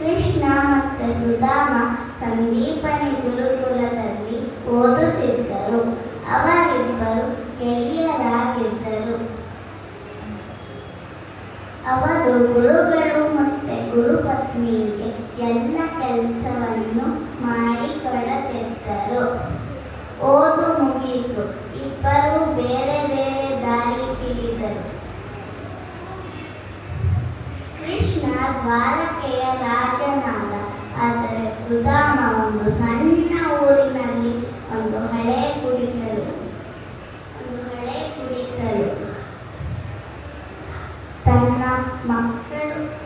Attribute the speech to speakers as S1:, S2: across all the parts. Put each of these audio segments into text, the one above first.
S1: ಕೃಷ್ಣ ಮತ್ತು ಸುಧಾಮ ಸಂದೀಪನಿ ಗುರುಕುಲದಲ್ಲಿ ಓದುತ್ತಿದ್ದರು. ಅವರಿಬ್ಬರು ಗೆಳೆಯರಾಗಿದ್ದರು. ಅವರು ಗುರುಗಳು ಮತ್ತು ಗುರುಪತ್ನಿಗೆ ಎಲ್ಲ ಕೆಲಸವನ್ನು ಮಾಡಿಕೊಡುತ್ತಿದ್ದರು. ಓದು ಮುಗಿಯಿತು. ಇಬ್ಬರು ಬೇರೆ ಬೇರೆ ದಾರಿ ಹಿಡಿದರು. ಕೃಷ್ಣ ದ್ವಾರಕೆಯ ರಾಜನಾದ. ಆದರೆ ಸುಧಾಮ ಒಂದು ಸಣ್ಣ ಊರಿನಲ್ಲಿ ಒಂದು ಹಳೆ ಗುಡಿಸಲು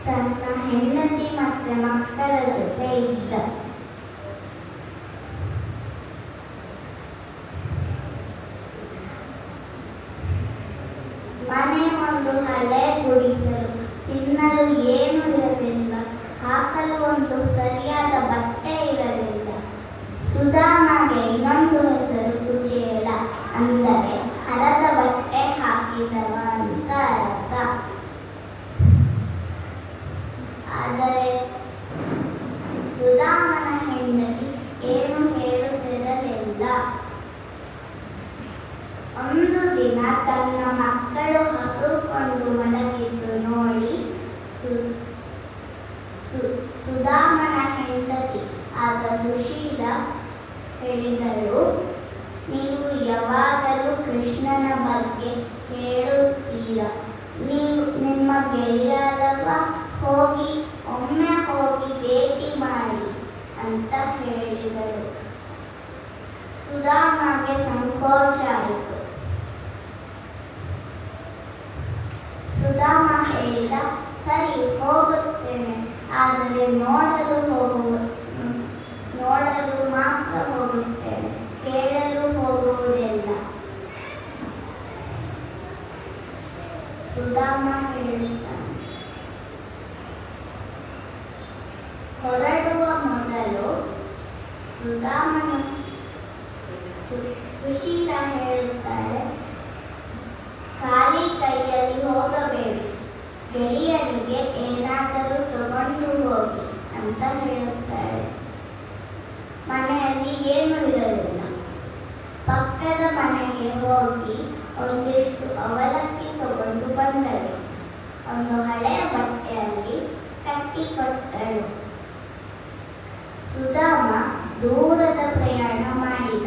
S1: ತನ್ನ ಹೆಂಡತಿ ಮತ್ತು ಮಕ್ಕಳ ಜೊತೆ ಇದ್ದ. ಮನೆ ಒಂದು ಹಳೆ ಗುಡಿಸಲು. ತಿನ್ನಲು ಏನೂ ಇರಲಿಲ್ಲ. ಹಾಕಲು ಒಂದು ಸರಿಯಾದ ಬಟ್ಟೆ ಇರಲಿಲ್ಲ. ಸುಧಾಮಗೆ ಇನ್ನೊಂದು ಹೆಸರು ಕುಚೇಲ, ಅಂದರೆ ಹರದ ಬಟ್ಟೆ ಹಾಕಿದವ ಅಂತ ಅರ್ಥ. ಆದರೆ ಸುಧಾಮನ ಹೆಂಡತಿ ಏನು ಹೇಳುತ್ತಿರಲಿಲ್ಲ. ಒಂದು ದಿನ ತನ್ನ ಮಕ್ಕಳು ಹಸುಕೊಂಡು ಮಲಗಿದ್ದು ನೋಡಿ ಸುಧಾಮನ ಹೆಂಡತಿ ಆದ ಸುಶೀಲ ಹೇಳಿದಳು, ನೀವು ಯಾವಾಗಲೂ ಕೃಷ್ಣನ ಬಗ್ಗೆ ಹೇಳುತ್ತೀರ. ನಿಮ್ಮ ಗೆಳೆಯರವ ಒಮ್ಮೆ ಹೋಗಿ ಭೇಟಿ ಮಾಡಿ ಅಂತ ಹೇಳಿದಳು. ಸುಧಾಮಗೆ ಸಂಕೋಚ ಆಯಿತು. ಸುಧಾಮ ಹೇಳಿದ, ಸರಿ ಹೋಗುತ್ತೇನೆ, ಆದರೆ ನೋಡಲು ಮಾತ್ರ ಹೋಗುತ್ತೇನೆ, ಕೇಳಲು ಹೋಗುವುದಿಲ್ಲ. ಸುಧಾಮ ಹೇಳಿದ್ದಾನೆ. ಹೊರಡುವ ಮೊದಲು ಸುಶೀಲ ಹೇಳುತ್ತಾಳೆ, ಖಾಲಿ ಕೈಯಲ್ಲಿ ಹೋಗಬೇಡಿ, ಗೆಳೆಯರಿಗೆ ಏನಾದರೂ ತಗೊಂಡು ಹೋಗಿ ಅಂತ ಹೇಳುತ್ತಾಳೆ. ಮನೆಯಲ್ಲಿ ಏನೂ ಇರಲಿಲ್ಲ. ಪಕ್ಕದ ಮನೆಗೆ ಹೋಗಿ ಒಂದಿಷ್ಟು ಅವಲಕ್ಕಿ ತಗೊಂಡು ಬಂದಳು. ಒಂದು ಹಳೆಯ ಬಟ್ಟೆಯಲ್ಲಿ ಕಟ್ಟಿಕೊಟ್ಟಳು. ಸುಧಾಮ ದೂರದ ಪ್ರಯಾಣ ಮಾಡಿದ.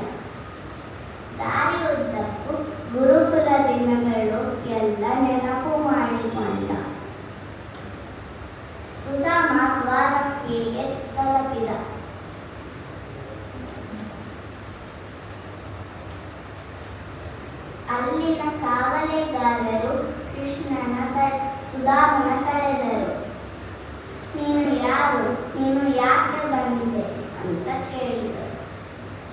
S1: ದಾರಿಯುದ್ದಕ್ಕೂ ಗುರುಕುಲ ದಿನಗಳು ಎಲ್ಲ ನೆನಪು ಮಾಡಿಕೊಂಡ. ಸುಧಾಮ ದ್ವಾರಕೆಗೆ ತಲುಪಿದ. ಅಲ್ಲಿನ ಕಾವಲೆಗಾರರು ಸುಧಾಮನ ತಡೆದರು. ನೀನು ಯಾರು? ನೀನು ಯಾಕೆ ಬಂದೆ ಅಂತ ಕೇಳಿದರು.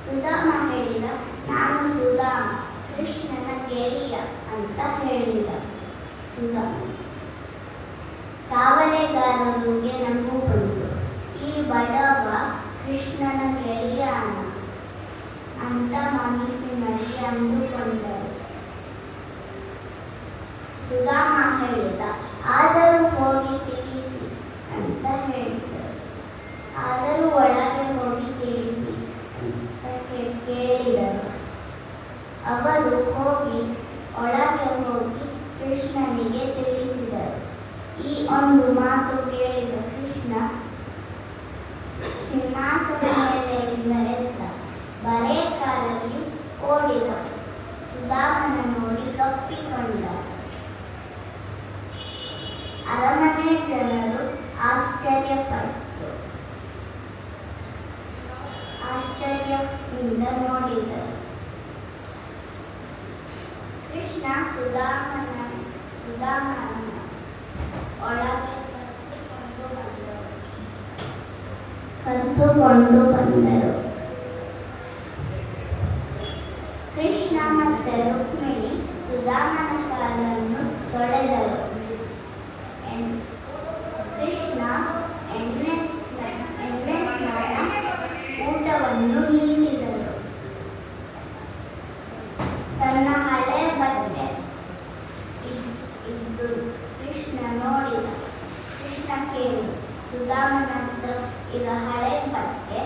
S1: ಸುಧಾಮ ಹೇಳಿದ, ನಾನು ಸುಧಾಮ, ಕೃಷ್ಣನ ಗೆಳೆಯ ಅಂತ ಹೇಳಿದ. ಸುಧಾಮ ಕಾವಲೆಗಾರರಿಗೆ ನಗು ಬಂತು. ಈ ಬಡವ ಕೃಷ್ಣನ ಗೆಳೆಯ ಅಂತ ಮನಸ್ಸಿನಲ್ಲಿ ಅಂದುಕೊಂಡರು. ಸುಧಾಮ ಹೇಳಿದ, ಆದರೂ ಹೋಗಿ ತಿಳಿಸಿ ಅಂತ ಹೇಳಿದರು. ಆದರೂ ಒಳಗೆ ಹೋಗಿ ತಿಳಿಸಿ ಅಂತ ಕೇಳಿದರು. ಅವರು ಒಳಗೆ ಹೋಗಿ ಕೃಷ್ಣನಿಗೆ ತಿಳಿಸಿದರು. ಈ ಒಂದು ಮಾತು ಕೇಳಿದ ಕೃಷ್ಣ ಸಿಂಹಾಸನದ ಮೇಲೆ ಎದ್ದ. ಬರೇ ಕಾಲಲ್ಲಿ ಓಡಿದ. ಸುಧಾಮನ ನೋಡಿ ತಪ್ಪಿಕೊಂಡ. ಅರಮನೆ ಜನರು ಆಶ್ಚರ್ಯದಿಂದ ನೋಡಿದರು. ಕೃಷ್ಣ ಸುಧಾಮನ ಒಳಗೆ ಕರೆದುಕೊಂಡು ಬಂದರು. ಕೃಷ್ಣ ಮತ್ತು ರುಕ್ಮಿಣಿ ಸುಧಾಮನ ಕಾಲನ್ನು ತೊಳೆದರು. ಕೃಷ್ಣ ಎಣ್ಣೆ ಸ್ನಾನ ಊಟವನ್ನು ನೀಡಿದರು. ತನ್ನ ಹಳೆ ಬಟ್ಟೆ ಇದ್ದು ಕೃಷ್ಣ ನೋಡಿದ. ಕೃಷ್ಣ ಕೇಳಿದ, ಸುಧಾಮನ ಹತ್ರ ಈಗ ಹಳೆ ಬಟ್ಟೆ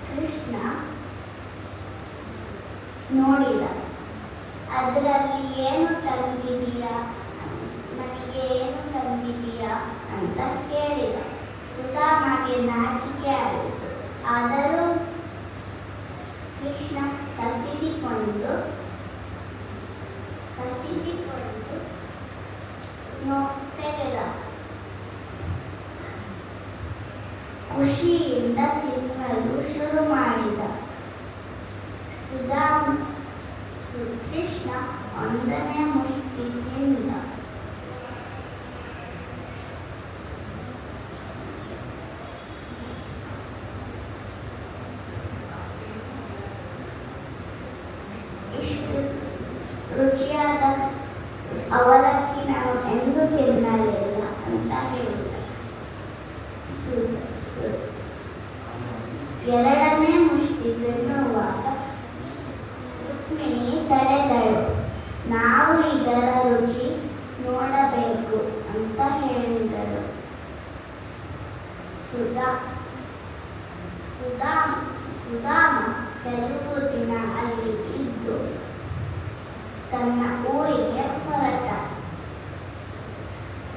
S1: ಕೃಷ್ಣ ನೋಡಿದ. ಅದರಲ್ಲಿ ಏನು ತಂದಿದೀಯಾ, ನನಗೆ ಏನು ತಂದಿದೀಯಾ ಅಂತ ಕೇಳಿದ. ಸುಧಾಮಗೆ ನಾಚಿಕೆ ಆಯಿತು. ಆದರೂ ಕೃಷ್ಣ ಕಸಿದುಕೊಂಡು ತೆಗೆದ. ಖುಷಿಯಿಂದ ತಿನ್ನಲು ಶುರು ಮಾಡಿದ. ಕೃಷ್ಣ ಒಂದನೇ ಮುಷ್ಟಿ ತಿಂದ. ಇಷ್ಟು ರುಚಿಯಾದ ಅವಲಕ್ಕಿ ನಾನು ಎಂದೂ ತಿನ್ನಲಿಲ್ಲ ಅಂತ ಹೇಳಿದ. ಎರಡನೇ ಮುಷ್ಟಿ ತಿನ್ನುವಾಗ ರುಕ್ಮಿಣಿ ತಡೆದಳು. ನಾವು ಇದರ ರುಚಿ ನೋಡಬೇಕು ಅಂತ ಹೇಳಿದಳು. ಸುಧಾಮ ಕೆಲವು ದಿನ ಅಲ್ಲಿ ಇದ್ದು ತನ್ನ ಊರಿಗೆ ಹೊರಟ.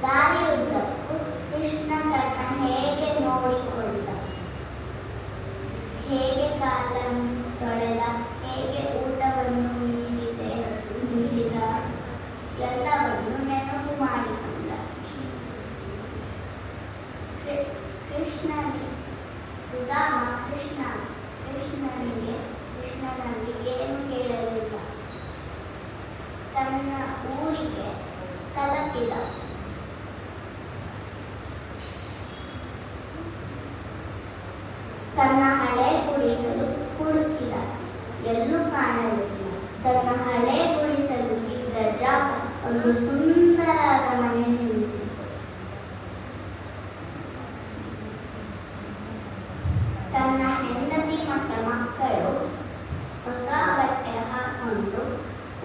S1: ದಾರಿಯುದ್ದಕ್ಕೂ ಕೃಷ್ಣ ತನ್ನ ಹೇಗೆ ನೋಡಿಕೊಂಡ, ಹೇಗೆ ಕಾಲ ತೊಳೆದ, ಹೇಗೆ ಊಟವನ್ನು ನೀಡಿದ ಎಲ್ಲವನ್ನು ನೆನಪು ಮಾಡಿಕೊಂಡ. ಕೃಷ್ಣನಲ್ಲಿ ಏನು ಕೇಳಲಿಲ್ಲ. ತನ್ನ ಊರಿಗೆ ತಲುಪಿದ. ತನ್ನ ಹಳೆ ಗುಡಿಸಲು ಹುಡುಕಿದ. ಎಲ್ಲೂ ಕಾಣಲಿಲ್ಲ. ತನ್ನ ಹಳೆ ಗುಡಿಸಲು ಇದ್ದ ಜಾಗ ಒಂದು ಸುಂದರವಾದ ಮನೆ ನಿಂತಿತ್ತು. ತನ್ನ ಹೆಂಡತಿ ಮತ್ತು ಮಕ್ಕಳು ಹೊಸ ಬಟ್ಟೆ ಹಾಕೊಂಡು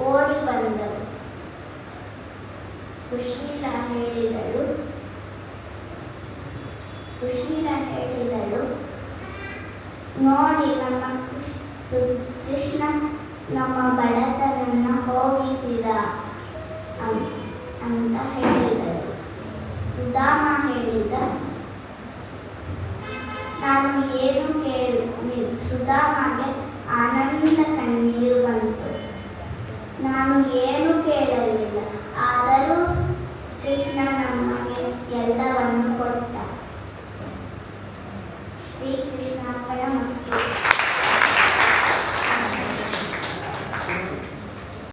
S1: ಓಡಿ ಬಂದರು. ಸುಶೀಲ ಹೇಳಿದಳು, ನೋಡಿ ನಮ್ಮ ಕೃಷ್ಣ ನಮ್ಮ ಬಡತನನ್ನ ಹೋಗಿಸಿದ ಅಂತ ಹೇಳಿದಳು. ಸುಧಾಮ ಹೇಳಿದ, ನಾನು ಏನು ಸುಧಾಮಗೆ ಆನಂದ ಕಣ್ಣೀರು ಬಂತು. ನಾನು ಏನು ಕೇಳಲಿಲ್ಲ.